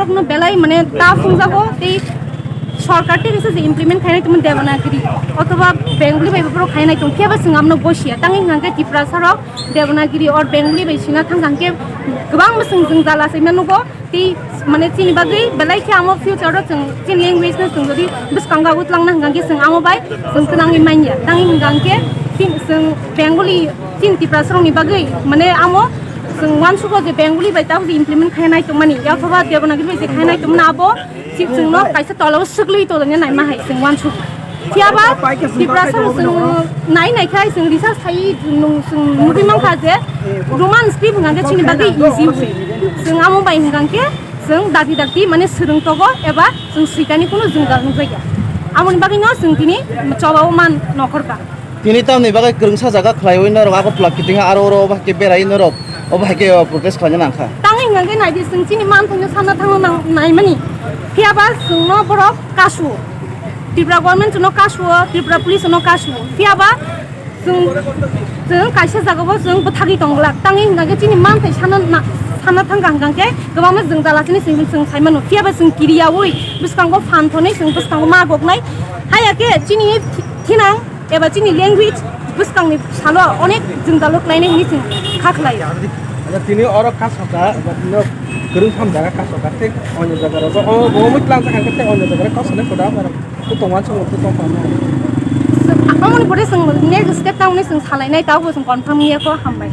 Kokborok no belai mane ta phungjago tei সরকার থেকে যে implement খাইনাই তুমি দেবনাগরি অথবা বেঙ্গলি বাইবো খাইনাই তুমি কেবা সিঙ্গামনো বসিয়া তাঙ্গি হাঙ্গে ত্রিপুরা সারক দেবনাগরি অর বেঙ্গলি বাইसिना थांगांगे गोबां बोसों जों जालासै मानुगो ती माने चिनि बागै बेलाय के आमो फ्यूचर जों चिन लैंग्वेज न जों जदि बिसकांगा उतलांना हांगे जों आमो बाय जों तनांगि माइया तांगि हांगे जों बेंगली चिन त्रिपुरा सरकनि बागै माने आमो जों वानसुगो जे बेंगली बाय ताव इमप्लिमेंट खाइनाय तो मानि याथबा देबनागरि बाय जे खाइनाय तो नाबो जोंनो कायसे तलाव सुग्लै तो ने नाय माहाय जों वानसु थियाबा त्रिपुरा सर जों नायनायखाय जों रिसार्च थायो जों नुरि मांखा जे रोमान स्क्रिप्ट हांगे चिनि बागै इजि जों आमो बाय हांगे जों दागि दागि माने सोलोंतगो एबा जों सिकानि कुनु जों गारनु जाया आमोनि बागै न जों दिनि चबाव मान नखरका दिनि तामनि बागै गोरोंसा जागा खलायवैनो रगाको प्लाकिटिंगा आरो रो बाके बेरायनो रो अबाके प्रोटेस्ट खालामनो नांखा तांगि हांगे नायदि जों चिनि मान थंनो सानना थांनो नायमानि थियाबा जोंनो बरफ कासु त्रिपुरा गभर्नमेन्ट जोंनो कासु त्रिपुरा पुलिस जोंनो कासु थियाबा जों कायसे जागाबो जों बथागि दंगला तांगि हांगे चिनि मान थाय सानना थांगांगांके गोबां जों जालासिनि जों साइमानो थियाबा जों किरियावै बिसकांगो फानथनै जों बिसकांगो मागबनाय हायाके चिनि थिनां एबा चिनि लैंग्वेज बिसकांनि सालो अनेक जों जालुकलायनाय नि जों खाखलायो तिनी और कासका बदिनो गोरों खाम जागा कासका ते अन्य जागा रो ओ बहुत लांस खांके ते अन्य जागा कासने कोदा बार तो तंवान सो तो तंफानो आमोनि परे जों नेक्स्ट स्टेप तावनि जों सालायनाय तावबो जों कन्फर्म नियाखौ हामबाय